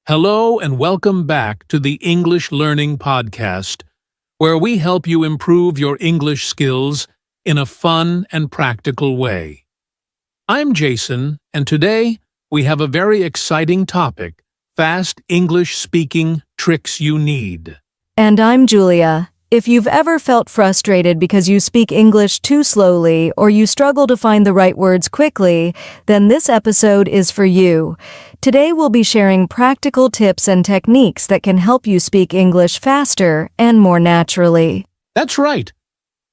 Hello and welcome back to the English Learning Podcast, where we help you improve your English skills in a fun and practical way. I'm Jason, and today we have a very exciting topic: fast English speaking tricks you need. And I'm Julia. If you've ever felt frustrated because you speak English too slowly or you struggle to find the right words quickly, then this episode is for you. Today we'll be sharing practical tips and techniques that can help you speak English faster and more naturally. That's right.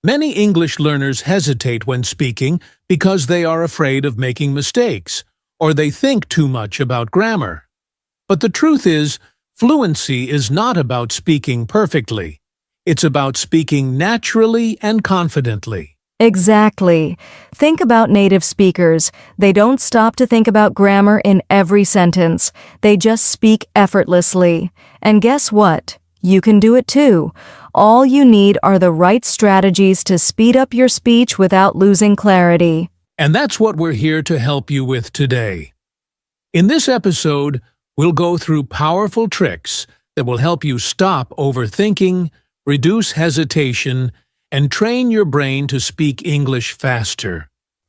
Many English learners hesitate when speaking because they are afraid of making mistakes, or they think too much about grammar. But the truth is, fluency is not about speaking perfectly. It's about speaking naturally and confidently. Exactly. Think about native speakers. They don't stop to think about grammar in every sentence. They just speak effortlessly. And guess what? You can do it too. All you need are the right strategies to speed up your speech without losing clarity. And that's what we're here to help you with today. In this episode, we'll go through powerful tricks that will help you stop overthinking, reduce hesitation, and train your brain to speak English faster.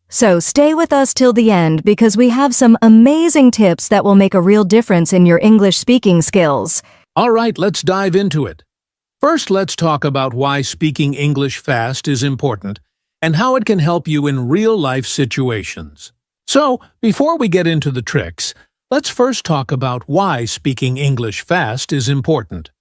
So stay with us till the end because we have some amazing tips that will make a real difference in your English speaking skills. All right, let's dive into it. First, let's talk about why speaking English fast is important and how it can help you in real-life situations. So, before we get into the tricks, let's first talk about why speaking English fast is important.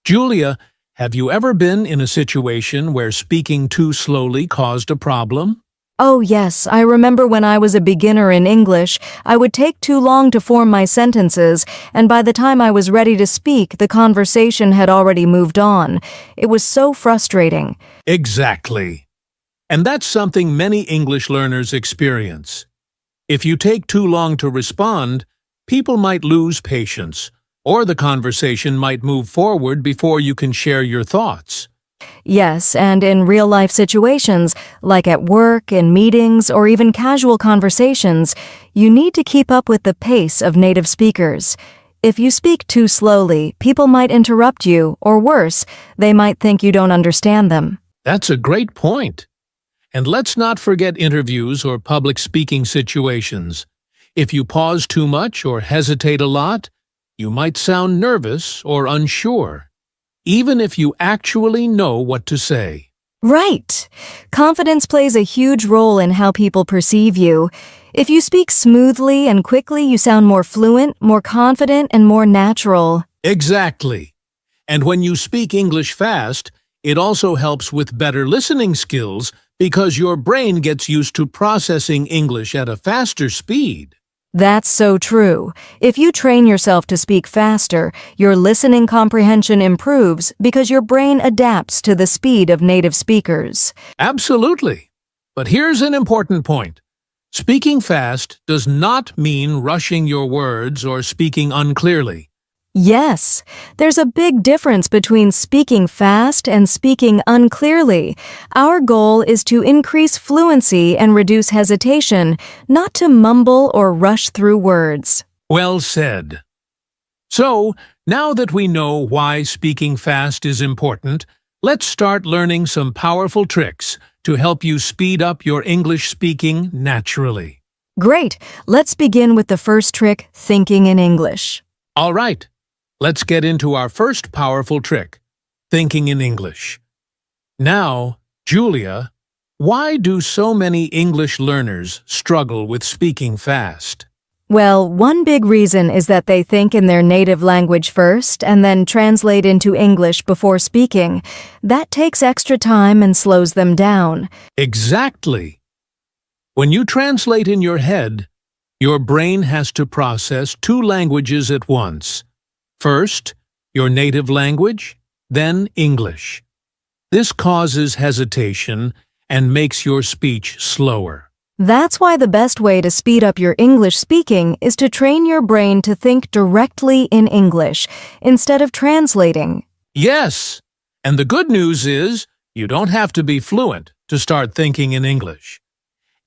Julia, have you ever been in a situation where speaking too slowly caused a problem? Oh yes, I remember when I was a beginner in English, I would take too long to form my sentences, and by the time I was ready to speak, the conversation had already moved on. It was so frustrating. Exactly. And that's something many English learners experience. If you take too long to respond, people might lose patience, or the conversation might move forward before you can share your thoughts. Yes, and in real-life situations, like at work, in meetings, or even casual conversations, you need to keep up with the pace of native speakers. If you speak too slowly, people might interrupt you, or worse, they might think you don't understand them. That's a great point. And let's not forget interviews or public speaking situations. If you pause too much or hesitate a lot, you might sound nervous or unsure, even if you actually know what to say. Right. Confidence plays a huge role in how people perceive you. If you speak smoothly and quickly, you sound more fluent, more confident, and more natural. Exactly. And when you speak English fast, it also helps with better listening skills because your brain gets used to processing English at a faster speed. That's so true. If you train yourself to speak faster, your listening comprehension improves because your brain adapts to the speed of native speakers. Absolutely. But here's an important point. Speaking fast does not mean rushing your words or speaking unclearly. Yes, there's a big difference between speaking fast and speaking unclearly. Our goal is to increase fluency and reduce hesitation, not to mumble or rush through words. Well said. So, now that we know why speaking fast is important, let's start learning some powerful tricks to help you speed up your English speaking naturally. Great! Let's begin with the first trick, thinking in English. All right. Let's get into our first powerful trick, thinking in English. Now, Julia, why do so many English learners struggle with speaking fast? Well, one big reason is that they think in their native language first and then translate into English before speaking. That takes extra time and slows them down. Exactly. When you translate in your head, your brain has to process two languages at once. First, your native language, then English. This causes hesitation and makes your speech slower. That's why the best way to speed up your English speaking is to train your brain to think directly in English instead of translating. Yes, and the good news is you don't have to be fluent to start thinking in English.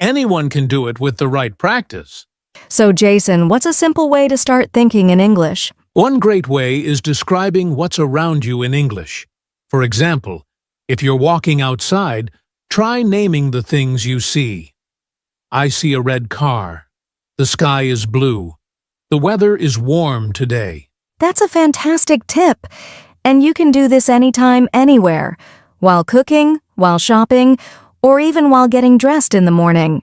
Anyone can do it with the right practice. So, Jason, what's a simple way to start thinking in English? One great way is describing what's around you in English. For example, if you're walking outside, try naming the things you see. I see a red car. The sky is blue. The weather is warm today. That's a fantastic tip. And you can do this anytime, anywhere, while cooking, while shopping, or even while getting dressed in the morning.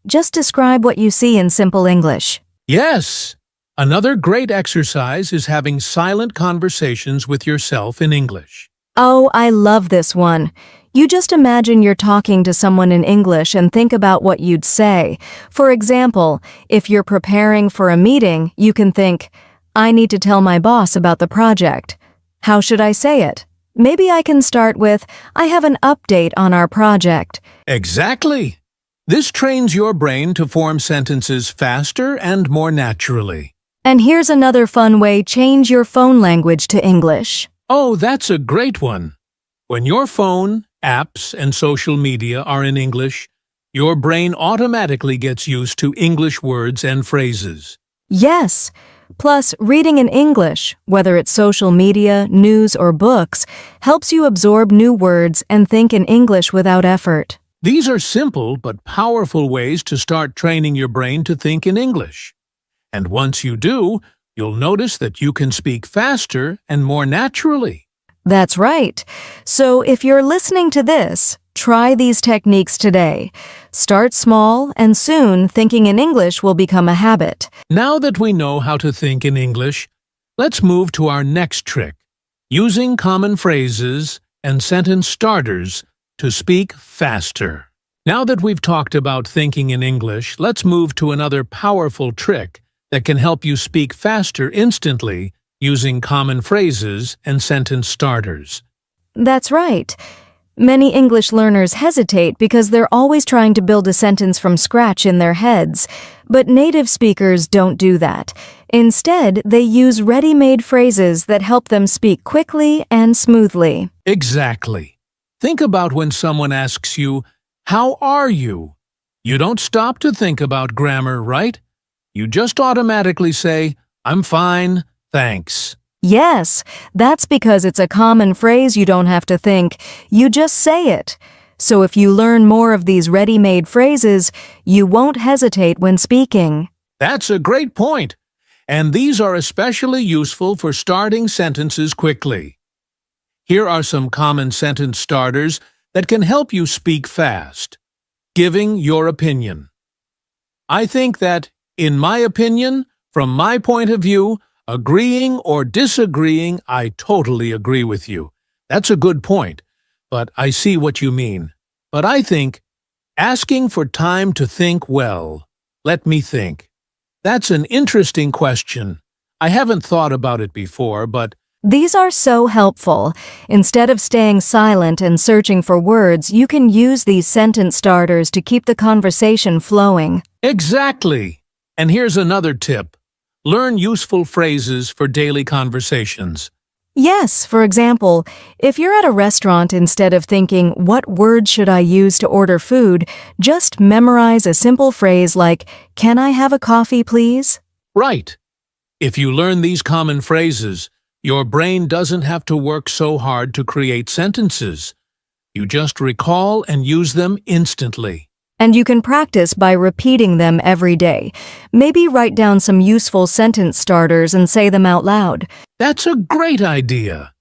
Just describe what you see in simple English. Yes! Another great exercise is having silent conversations with yourself in English. Oh, I love this one. You just imagine you're talking to someone in English and think about what you'd say. For example, if you're preparing for a meeting, you can think, I need to tell my boss about the project. How should I say it? Maybe I can start with, I have an update on our project. Exactly! This trains your brain to form sentences faster and more naturally. And here's another fun way: change your phone language to English. Oh, that's a great one! When your phone, apps, and social media are in English, your brain automatically gets used to English words and phrases. Yes. Plus, reading in English, whether it's social media, news, or books, helps you absorb new words and think in English without effort. These are simple but powerful ways to start training your brain to think in English. And once you do, you'll notice that you can speak faster and more naturally. That's right. So if you're listening to this, try these techniques today. Start small, and soon thinking in English will become a habit. Now that we know how to think in English, let's move to our next trick, using common phrases and sentence starters to speak faster. Now that we've talked about thinking in English, let's move to another powerful trick that can help you speak faster instantly using common phrases and sentence starters. That's right. Many English learners hesitate because they're always trying to build a sentence from scratch in their heads. But native speakers don't do that. Instead, they use ready-made phrases that help them speak quickly and smoothly. Exactly. Think about when someone asks you, "How are you?" You don't stop to think about grammar, right? You just automatically say, "I'm fine, thanks." Yes, that's because it's a common phrase. You don't have to think, you just say it. So if you learn more of these ready-made phrases, you won't hesitate when speaking. That's a great point, and these are especially useful for starting sentences quickly. Here are some common sentence starters that can help you speak fast. Giving your opinion. I think that, in my opinion, from my point of view, agreeing or disagreeing, I totally agree with you. That's a good point, but I see what you mean. But I think, asking for time to think well. Let me think. That's an interesting question. I haven't thought about it before, but These are so helpful. Instead of staying silent and searching for words, you can use these sentence starters to keep the conversation flowing. exactly. And here's another tip. Learn useful phrases for daily conversations. Yes, for example, if you're at a restaurant, instead of thinking, what words should I use to order food, just memorize a simple phrase like, can I have a coffee, please? Right. If you learn these common phrases, your brain doesn't have to work so hard to create sentences. You just recall and use them instantly. And you can practice by repeating them every day. Maybe write down some useful sentence starters and say them out loud. That's a great idea.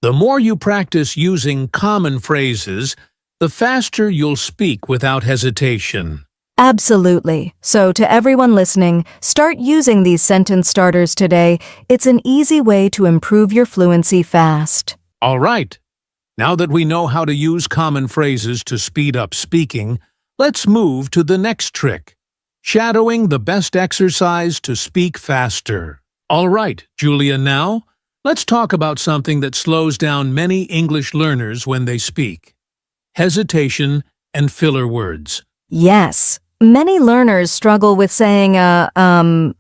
The more you practice using common phrases, the faster you'll speak without hesitation. Absolutely. So to everyone listening, start using these sentence starters today. It's an easy way to improve your fluency fast. All right. Now that we know how to use common phrases to speed up speaking, let's move to the next trick, shadowing the best exercise to speak faster. All right, Julia, now, let's talk about something that slows down many English learners when they speak. Hesitation and filler words. Yes. Many learners struggle with saying, and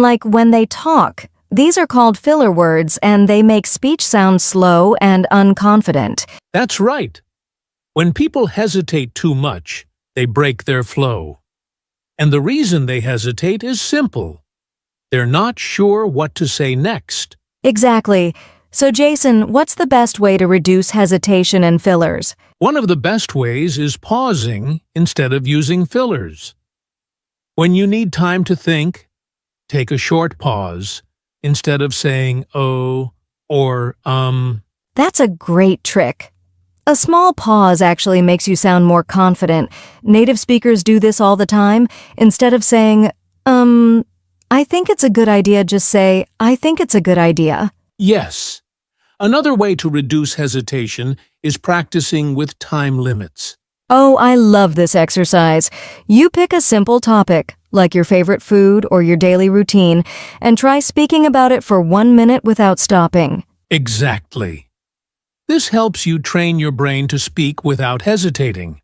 like when they talk. These are called filler words, and they make speech sound slow and unconfident. That's right. When people hesitate too much, they break their flow. And the reason they hesitate is simple. They're not sure what to say next. Exactly. So, Jason, what's the best way to reduce hesitation and fillers? One of the best ways is pausing instead of using fillers. When you need time to think, take a short pause instead of saying oh or That's a great trick. A small pause actually makes you sound more confident. Native speakers do this all the time. Instead of saying, I think it's a good idea, just say, I think it's a good idea. Yes. Another way to reduce hesitation is practicing with time limits. Oh, I love this exercise. You pick a simple topic, like your favorite food or your daily routine, and try speaking about it for 1 minute without stopping. Exactly. This helps you train your brain to speak without hesitating.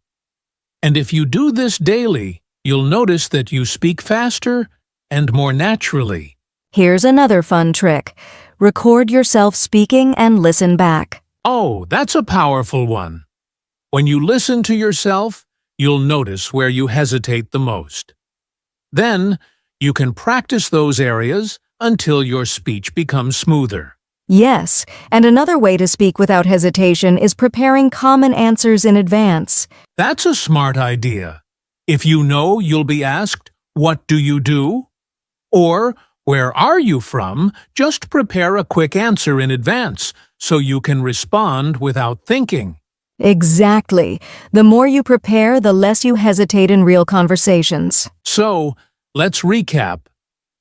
And if you do this daily, you'll notice that you speak faster and more naturally. Here's another fun trick. Record yourself speaking and listen back. Oh, that's a powerful one. When you listen to yourself, you'll notice where you hesitate the most. Then, you can practice those areas until your speech becomes smoother. Yes, and another way to speak without hesitation is preparing common answers in advance. That's a smart idea. If you know you'll be asked, "What do you do?" or "Where are you from?" just prepare a quick answer in advance so you can respond without thinking. Exactly. The more you prepare, the less you hesitate in real conversations. So, let's recap.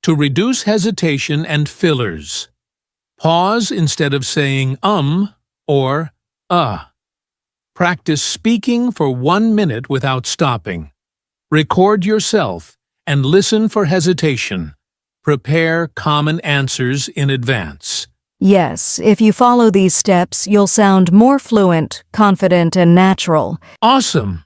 To reduce hesitation and fillers, pause instead of saying or Practice speaking for 1 minute without stopping. Record yourself and listen for hesitation. Prepare common answers in advance. Yes, if you follow these steps, you'll sound more fluent, confident, and natural. Awesome!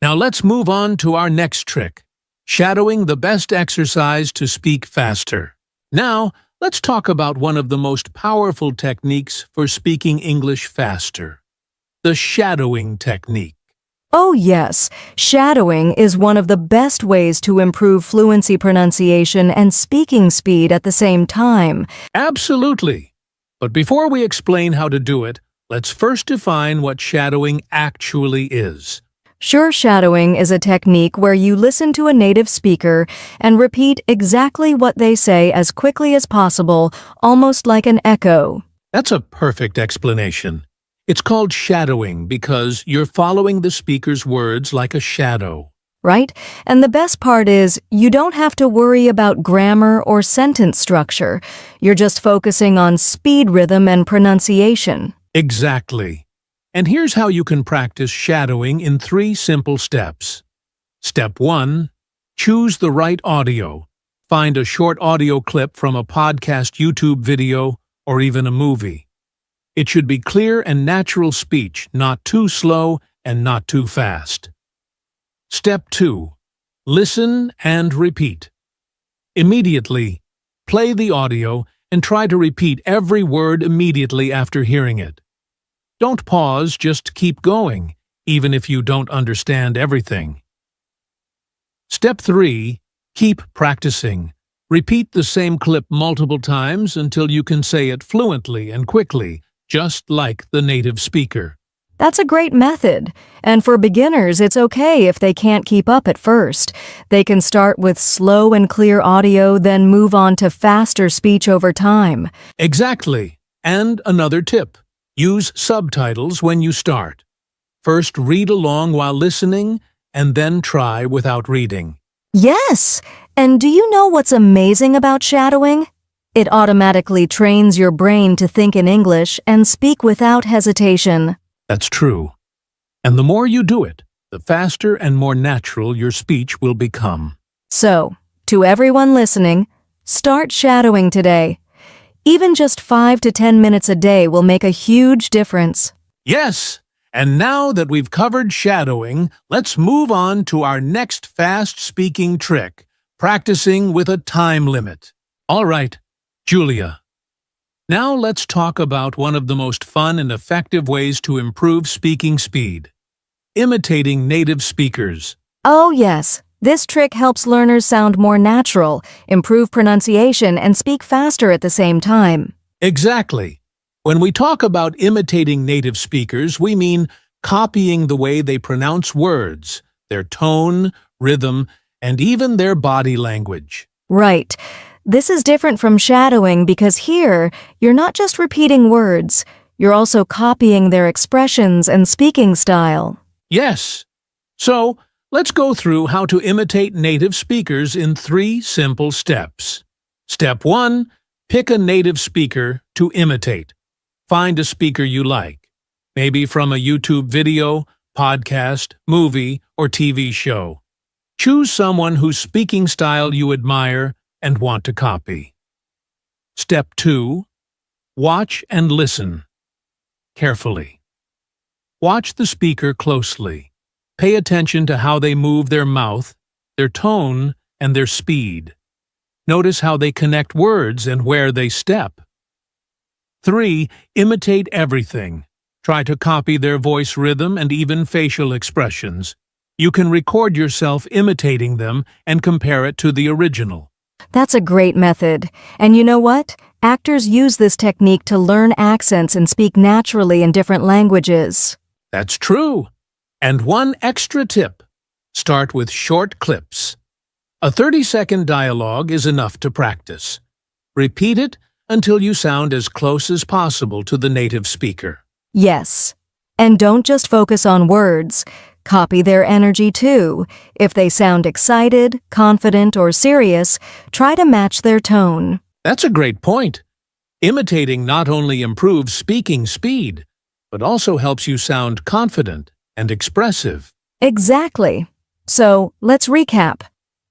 Now let's move on to our next trick, shadowing, the best exercise to speak faster. Now, let's talk about one of the most powerful techniques for speaking English faster, the shadowing technique. Oh yes, shadowing is one of the best ways to improve fluency pronunciation and speaking speed at the same time. Absolutely! But before we explain how to do it, let's first define what shadowing actually is. Sure, shadowing is a technique where you listen to a native speaker and repeat exactly what they say as quickly as possible, almost like an echo. That's a perfect explanation. It's called shadowing because you're following the speaker's words like a shadow. Right? And the best part is, you don't have to worry about grammar or sentence structure. You're just focusing on speed, rhythm, and pronunciation. Exactly. And here's how you can practice shadowing in 3 simple steps. Step 1. Choose the right audio. Find a short audio clip from a podcast, YouTube video, or even a movie. It should be clear and natural speech, not too slow and not too fast. Step 2. Listen and repeat. Immediately, play the audio and try to repeat every word immediately after hearing it. Don't pause, just keep going, even if you don't understand everything. Step 3. Keep practicing. Repeat the same clip multiple times until you can say it fluently and quickly, just like the native speaker. That's a great method. And for beginners, it's okay if they can't keep up at first. They can start with slow and clear audio, then move on to faster speech over time. Exactly. And another tip. Use subtitles when you start. First, read along while listening, and then try without reading. Yes! And do you know what's amazing about shadowing? It automatically trains your brain to think in English and speak without hesitation. That's true. And the more you do it, the faster and more natural your speech will become. So, to everyone listening, start shadowing today. Even just 5 to 10 minutes a day will make a huge difference. Yes! And now that we've covered shadowing, let's move on to our next fast-speaking trick, practicing with a time limit. All right, Julia. Now let's talk about one of the most fun and effective ways to improve speaking speed. Imitating native speakers. Oh, yes. This trick helps learners sound more natural, improve pronunciation, and speak faster at the same time. Exactly. When we talk about imitating native speakers, we mean copying the way they pronounce words, their tone, rhythm, and even their body language. Right. This is different from shadowing because here, you're not just repeating words, you're also copying their expressions and speaking style. Yes. So, let's go through how to imitate native speakers in 3 simple steps. Step 1. Pick a native speaker to imitate. Find a speaker you like, maybe from a YouTube video, podcast, movie, or TV show. Choose someone whose speaking style you admire and want to copy. Step 2. Watch and listen carefully. Watch the speaker closely. Pay attention to how they move their mouth, their tone, and their speed. Notice how they connect words and where they step. 3. Imitate everything. Try to copy their voice rhythm and even facial expressions. You can record yourself imitating them and compare it to the original. That's a great method. And you know what? Actors use this technique to learn accents and speak naturally in different languages. That's true. And one extra tip. Start with short clips. A 30-second dialogue is enough to practice. Repeat it until you sound as close as possible to the native speaker. Yes. And don't just focus on words. Copy their energy too. If they sound excited, confident, or serious, try to match their tone. That's a great point. Imitating not only improves speaking speed, but also helps you sound confident and expressive. Exactly. So, let's recap.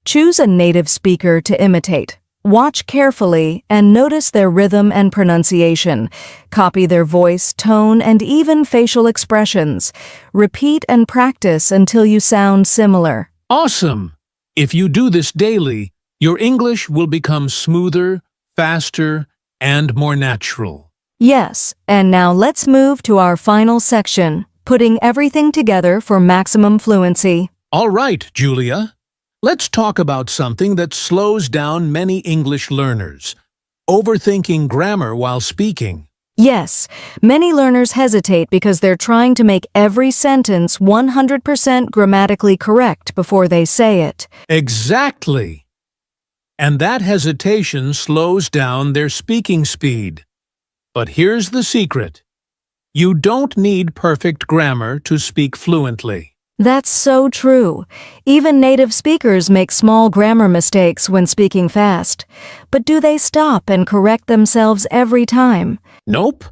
Choose a native speaker to imitate. Watch carefully and notice their rhythm and pronunciation. Copy their voice, tone, and even facial expressions. Repeat and practice until you sound similar. Awesome! If you do this daily, your English will become smoother, faster, and more natural. Yes, and now let's move to our final section, putting everything together for maximum fluency. All right, Julia. Let's talk about something that slows down many English learners: overthinking grammar while speaking. Yes, many learners hesitate because they're trying to make every sentence 100% grammatically correct before they say it. Exactly. And that hesitation slows down their speaking speed. But here's the secret. You don't need perfect grammar to speak fluently. That's so true. Even native speakers make small grammar mistakes when speaking fast. But do they stop and correct themselves every time? Nope.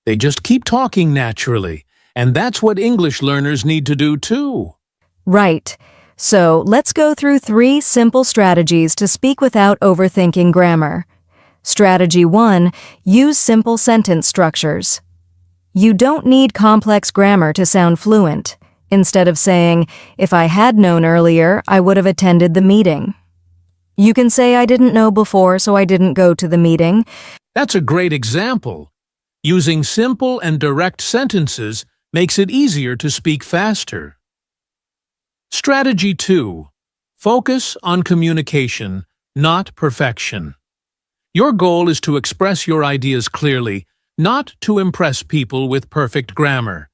They just keep talking naturally. And that's what English learners need to do too. Right. So let's go through 3 simple strategies to speak without overthinking grammar. Strategy 1. Use simple sentence structures. You don't need complex grammar to sound fluent. Instead of saying, "If I had known earlier, I would have attended the meeting." You can say, "I didn't know before, so I didn't go to the meeting." That's a great example. Using simple and direct sentences makes it easier to speak faster. Strategy 2. Focus on communication, not perfection. Your goal is to express your ideas clearly, not to impress people with perfect grammar.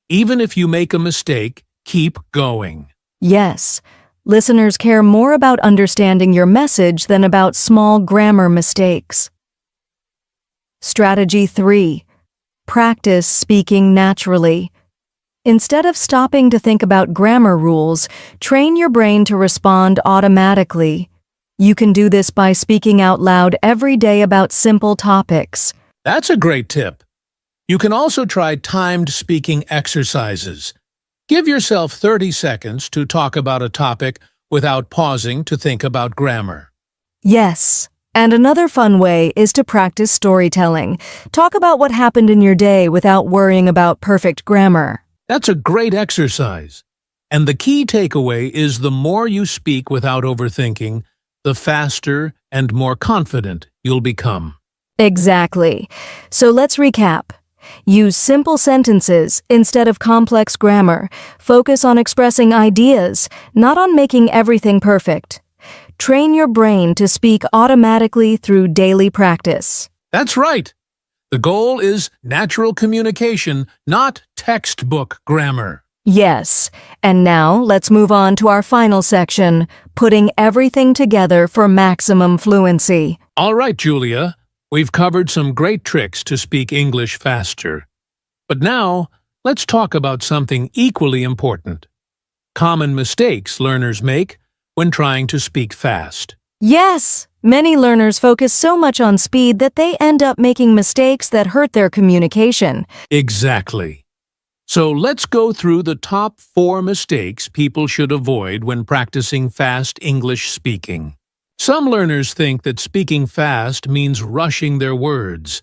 Even if you make a mistake, keep going. Yes, listeners care more about understanding your message than about small grammar mistakes. Strategy 3. Practice speaking naturally. Instead of stopping to think about grammar rules, train your brain to respond automatically. You can do this by speaking out loud every day about simple topics. That's a great tip. You can also try timed speaking exercises. Give yourself 30 seconds to talk about a topic without pausing to think about grammar. Yes, and another fun way is to practice storytelling. Talk about what happened in your day without worrying about perfect grammar. That's a great exercise. And the key takeaway is the more you speak without overthinking, the faster and more confident you'll become. Exactly. So let's recap. Use simple sentences instead of complex grammar. Focus on expressing ideas, not on making everything perfect. Train your brain to speak automatically through daily practice. That's right. The goal is natural communication, not textbook grammar. Yes, and now let's move on to our final section, putting everything together for maximum fluency. All right, Julia, we've covered some great tricks to speak English faster. But now, let's talk about something equally important. Common mistakes learners make when trying to speak fast. Yes, many learners focus so much on speed that they end up making mistakes that hurt their communication. Exactly. So let's go through the top 4 mistakes people should avoid when practicing fast English speaking. Some learners think that speaking fast means rushing their words.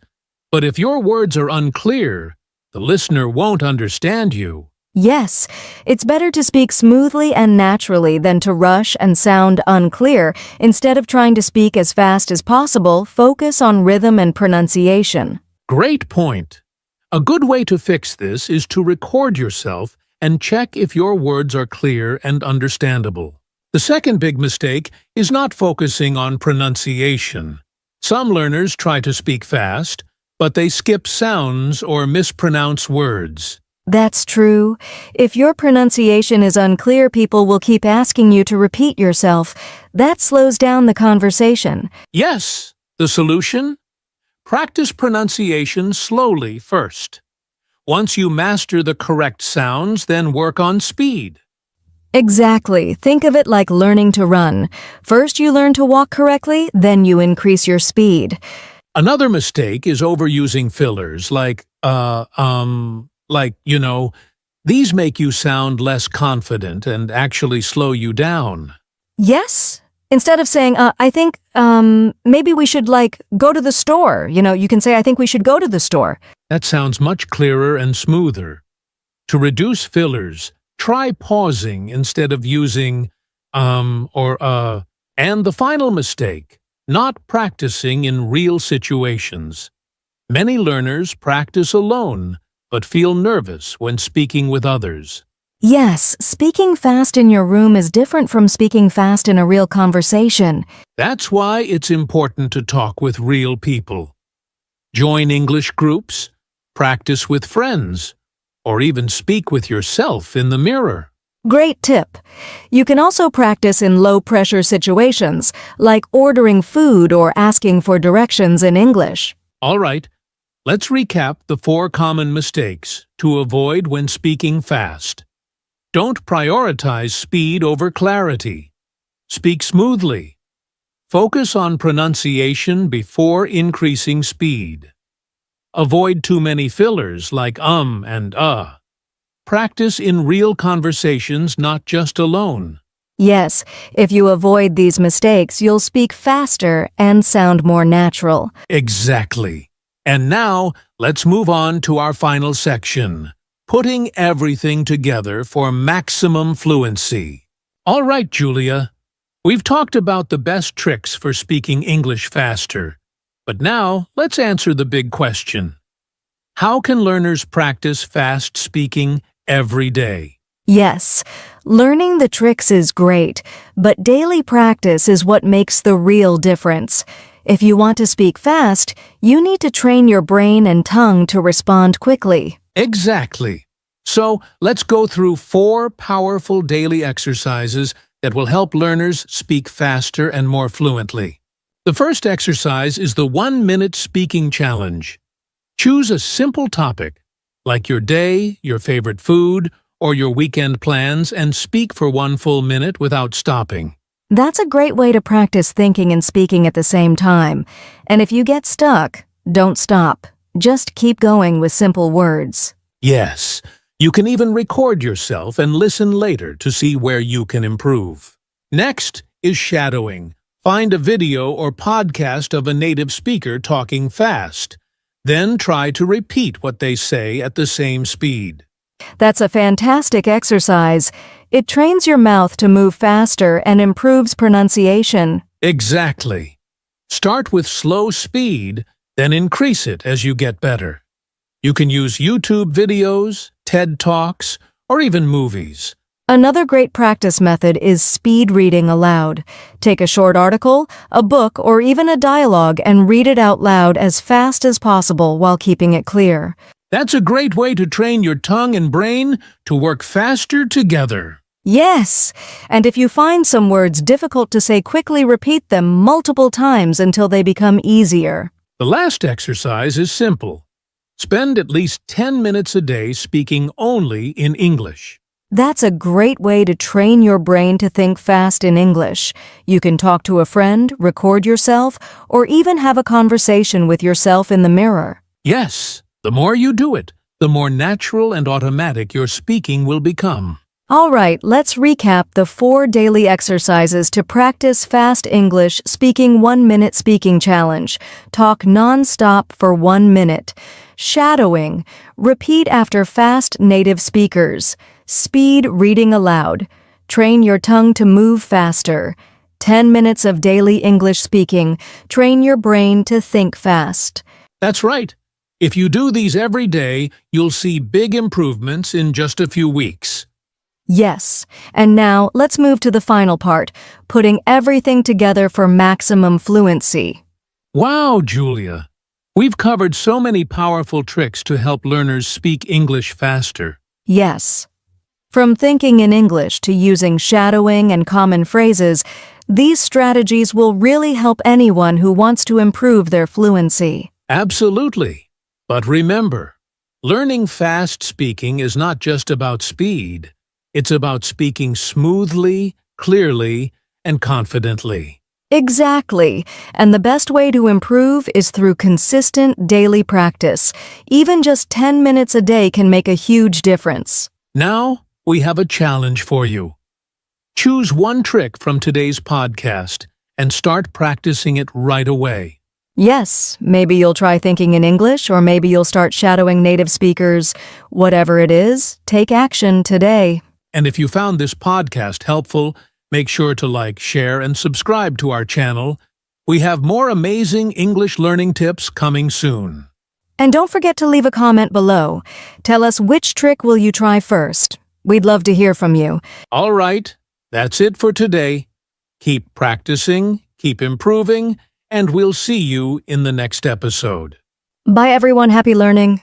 But if your words are unclear, the listener won't understand you. Yes, it's better to speak smoothly and naturally than to rush and sound unclear. Instead of trying to speak as fast as possible, focus on rhythm and pronunciation. Great point. A good way to fix this is to record yourself and check if your words are clear and understandable. The second big mistake is not focusing on pronunciation. Some learners try to speak fast, but they skip sounds or mispronounce words. That's true. If your pronunciation is unclear, people will keep asking you to repeat yourself. That slows down the conversation. Yes, the solution? Practice pronunciation slowly first. Once you master the correct sounds, then work on speed. Exactly. Think of it like learning to run. First you learn to walk correctly, then you increase your speed. Another mistake is overusing fillers these make you sound less confident and actually slow you down. Yes. Instead of saying, I think, maybe we should, go to the store. You can say, I think we should go to the store. That sounds much clearer and smoother. To reduce fillers, try pausing instead of using, And the final mistake, not practicing in real situations. Many learners practice alone, but feel nervous when speaking with others. Yes, speaking fast in your room is different from speaking fast in a real conversation. That's why it's important to talk with real people. Join English groups, practice with friends, or even speak with yourself in the mirror. Great tip. You can also practice in low-pressure situations, like ordering food or asking for directions in English. All right, let's recap the 4 common mistakes to avoid when speaking fast. Don't prioritize speed over clarity. Speak smoothly. Focus on pronunciation before increasing speed. Avoid too many fillers like and Practice in real conversations, not just alone. Yes, if you avoid these mistakes, you'll speak faster and sound more natural. Exactly. And now, let's move on to our final section. Putting everything together for maximum fluency. All right, Julia. We've talked about the best tricks for speaking English faster. But now, let's answer the big question. How can learners practice fast speaking every day? Yes, learning the tricks is great, but daily practice is what makes the real difference. If you want to speak fast, you need to train your brain and tongue to respond quickly. Exactly. So, let's go through 4 powerful daily exercises that will help learners speak faster and more fluently. The first exercise is the 1-minute speaking challenge. Choose a simple topic, like your day, your favorite food, or your weekend plans, and speak for 1 full minute without stopping. That's a great way to practice thinking and speaking at the same time. And if you get stuck, don't stop. Just keep going with simple words. Yes, you can even record yourself and listen later to see where you can improve. Next is shadowing. Find a video or podcast of a native speaker talking fast. Then try to repeat what they say at the same speed. That's a fantastic exercise. It trains your mouth to move faster and improves pronunciation. Exactly. Start with slow speed, then increase it as you get better. You can use YouTube videos, TED Talks, or even movies. Another great practice method is speed reading aloud. Take a short article, a book, or even a dialogue and read it out loud as fast as possible while keeping it clear. That's a great way to train your tongue and brain to work faster together. Yes, and if you find some words difficult to say, quickly repeat them multiple times until they become easier. The last exercise is simple. Spend at least 10 minutes a day speaking only in English. That's a great way to train your brain to think fast in English. You can talk to a friend, record yourself, or even have a conversation with yourself in the mirror. Yes, the more you do it, the more natural and automatic your speaking will become. All right, let's recap the 4 daily exercises to practice fast English speaking 1-minute speaking challenge. Talk non-stop for 1 minute. Shadowing. Repeat after fast native speakers. Speed reading aloud. Train your tongue to move faster. 10 minutes of daily English speaking. Train your brain to think fast. That's right. If you do these every day, you'll see big improvements in just a few weeks. Yes, and now let's move to the final part, putting everything together for maximum fluency. Wow, Julia! We've covered so many powerful tricks to help learners speak English faster. Yes. From thinking in English to using shadowing and common phrases, these strategies will really help anyone who wants to improve their fluency. Absolutely. But remember, learning fast speaking is not just about speed. It's about speaking smoothly, clearly, and confidently. Exactly. And the best way to improve is through consistent daily practice. Even just 10 minutes a day can make a huge difference. Now, we have a challenge for you. Choose one trick from today's podcast and start practicing it right away. Yes, maybe you'll try thinking in English, or maybe you'll start shadowing native speakers. Whatever it is, take action today. And if you found this podcast helpful, make sure to like, share, and subscribe to our channel. We have more amazing English learning tips coming soon. And don't forget to leave a comment below. Tell us which trick will you try first. We'd love to hear from you. All right, that's it for today. Keep practicing, keep improving, and we'll see you in the next episode. Bye everyone, happy learning.